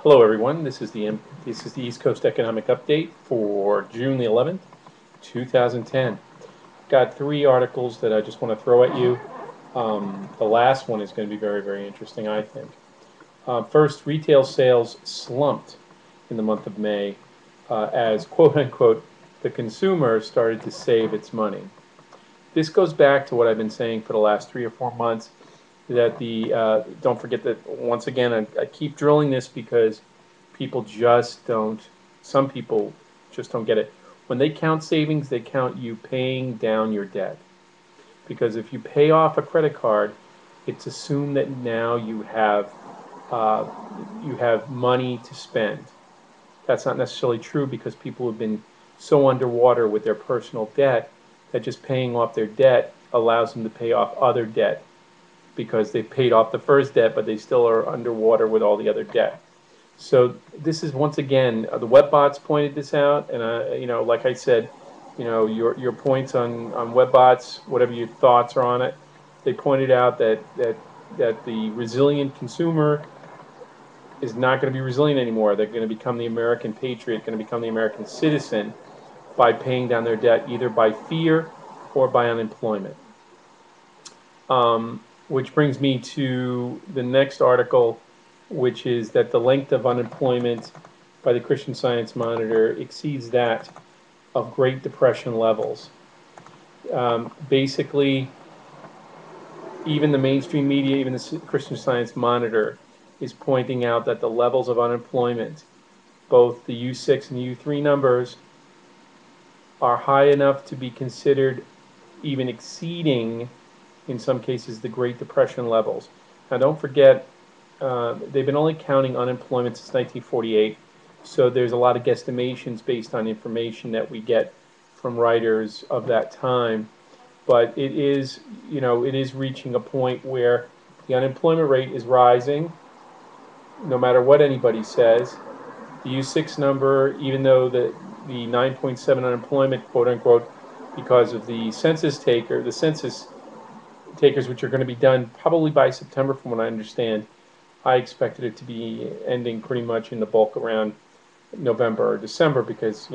Hello, everyone. This is the East Coast Economic Update for June the 11th, 2010. Got three articles that I just want to throw at you. The last one is going to be very, very interesting, I think. First, retail sales slumped in the month of May as quote unquote the consumer started to save its money. This goes back to what I've been saying for the last 3 or 4 months. That don't forget that once again I keep drilling this because people just don't. Some people just don't get it. When they count savings, they count you paying down your debt. Because if you pay off a credit card, it's assumed that now uh, you have money to spend. That's not necessarily true because people have been so underwater with their personal debt that just paying off their debt allows them to pay off other debt because they paid off the first debt, but they still are underwater with all the other debt. So this is once again the webbots pointed this out, and like I said, your points on webbots, whatever your thoughts are on it, they pointed out that the resilient consumer is not going to be resilient anymore. They're going to become the American patriot, going to become the American citizen by paying down their debt either by fear or by unemployment. Which brings me to the next article, which is that the length of unemployment by the Christian Science Monitor exceeds that of Great Depression levels. Basically, even the mainstream media, even the Christian Science Monitor, is pointing out that the levels of unemployment, both the U6 and the U3 numbers, are high enough to be considered even exceeding, in some cases, the Great Depression levels. Now, don't forget, they've been only counting unemployment since 1948, so there's a lot of guesstimations based on information that we get from writers of that time. But it is reaching a point where the unemployment rate is rising, no matter what anybody says. The U6 number, even though the 9.7 unemployment, quote unquote, because of the census takers, which are going to be done probably by September, from what I understand. I expected it to be ending pretty much in the bulk around November or December because,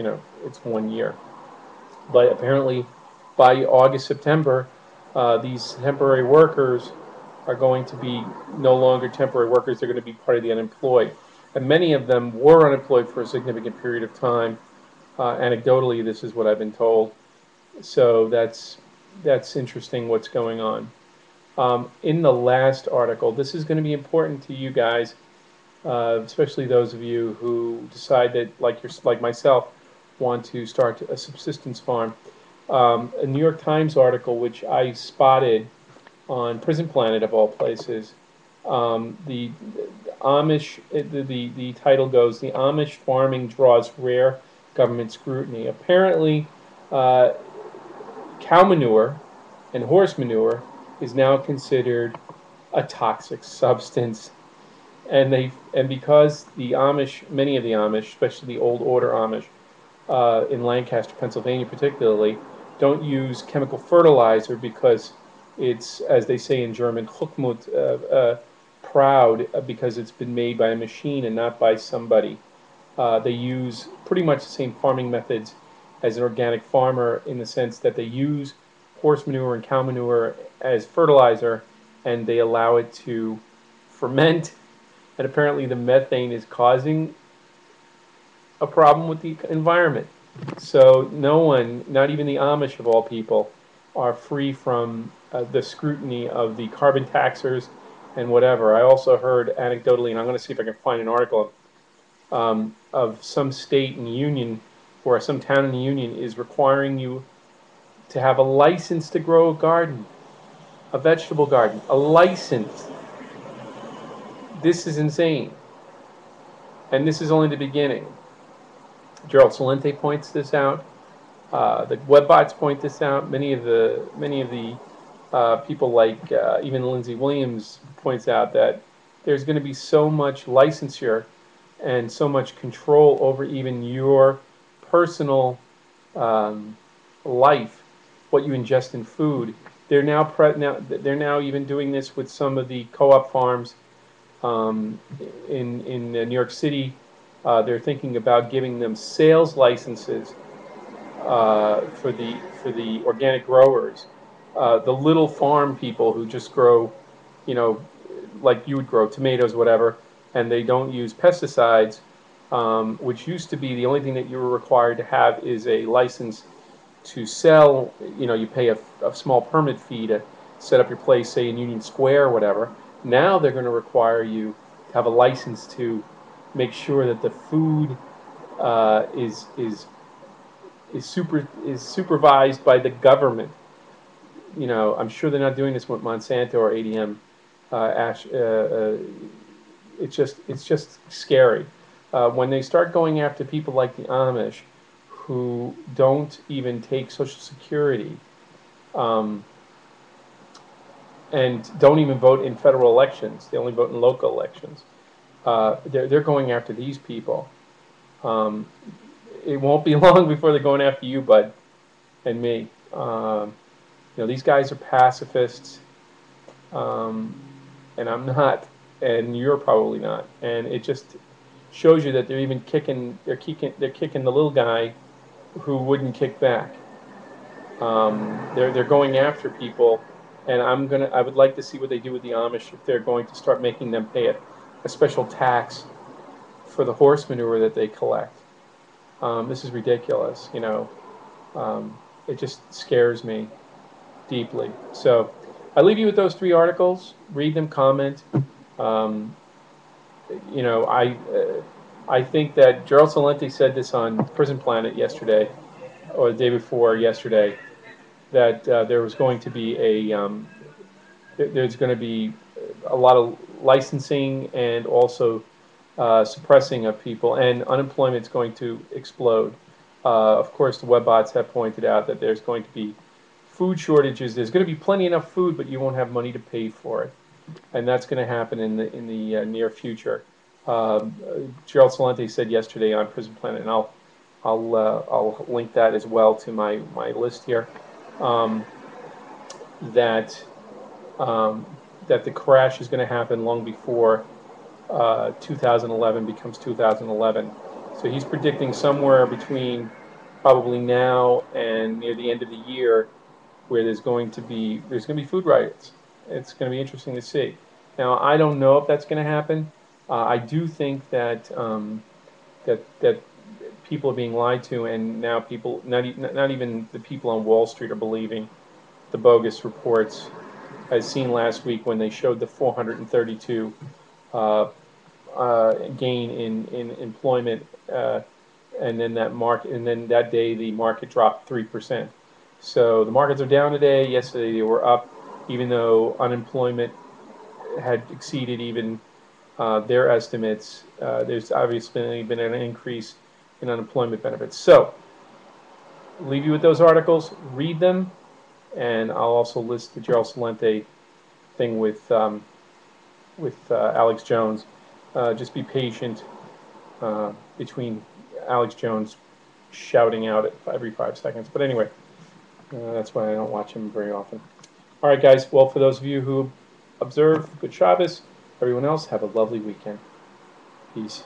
it's 1 year. But apparently by August, September, these temporary workers are going to be no longer temporary workers. They're going to be part of the unemployed. And many of them were unemployed for a significant period of time. Anecdotally, this is what I've been told. So that's interesting what's going on. In the last article, this is going to be important to you guys, especially those of you who decide that, like myself, want to start a subsistence farm. A New York Times article, which I spotted on Prison Planet of all places, the Amish, the title goes, "The Amish Farming Draws Rare Government Scrutiny." Apparently, cow manure and horse manure is now considered a toxic substance, and because the Amish, many of the Amish, especially the old order Amish, in Lancaster, Pennsylvania particularly, don't use chemical fertilizer because it's, as they say in German, Hochmut, proud, because it's been made by a machine and not by somebody. They use pretty much the same farming methods as an organic farmer, in the sense that they use horse manure and cow manure as fertilizer, and they allow it to ferment, and apparently the methane is causing a problem with the environment. So no one, not even the Amish of all people, are free from the scrutiny of the carbon taxers and whatever. I also heard anecdotally, and I'm going to see if I can find an article of some state in the union, or some town in the union, is requiring you to have a license to grow a garden, a vegetable garden, a license. This is insane. And this is only the beginning. Gerald Celente points this out. The webbots point this out. Many of the people, like even Lindsey Williams, points out that there's going to be so much licensure and so much control over even your personal life, what you ingest in food. They're now even doing this with some of the co-op farms Um, in New York City, they're thinking about giving them sales licenses for the organic growers, the little farm people who just grow, you know, like you would grow tomatoes, whatever, and they don't use pesticides, which used to be the only thing that you were required to have is a license to sell. You know, you pay a small permit fee to set up your place, say in Union Square or whatever. Now they're going to require you to have a license to make sure that the food is supervised by the government. You know, I'm sure they're not doing this with Monsanto or ADM. It's just scary when they start going after people like the Amish, who don't even take Social Security, um, and don't even vote in federal elections. They only vote in local elections. They're going after these people. Um, it won't be long before they're going after you, bud, and me. These guys are pacifists, um, and I'm not, and you're probably not. And it just shows you that they're even kicking. They're kicking the little guy who wouldn't kick back. They're going after people, and I would like to see what they do with the Amish if they're going to start making them pay a special tax for the horse manure that they collect. This is ridiculous. It just scares me deeply. So I leave you with those three articles. Read them, comment. Um, you know, I think that Gerald Celente said this on Prison Planet yesterday, or the day before yesterday, that there was going to be there's going to be a lot of licensing and also suppressing of people, and unemployment is going to explode. Of course, the webbots have pointed out that there's going to be food shortages. There's going to be plenty enough food, but you won't have money to pay for it, and that's going to happen in the near future. Gerald Celente said yesterday on Prison Planet, and I'll link that as well to my list here. Um, that um, that the crash is going to happen long before 2011 becomes 2011. So he's predicting somewhere between probably now and near the end of the year where there's going to be food riots. It's going to be interesting to see. Now I don't know if that's going to happen. I do think that people are being lied to, and now people, not even the people on Wall Street, are believing the bogus reports, as seen last week when they showed the 432 uh, gain in employment, and then that day the market dropped 3%. So the markets are down today. Yesterday they were up, even though unemployment had exceeded even their estimates. There's obviously been an increase in unemployment benefits. So leave you with those articles. Read them, and I'll also list the Gerald Celente thing with Alex Jones. Just be patient between Alex Jones shouting out at every 5 seconds. But anyway, that's why I don't watch him very often. All right, guys. Well, for those of you who observe, good Shabbos. Everyone else, have a lovely weekend. Peace.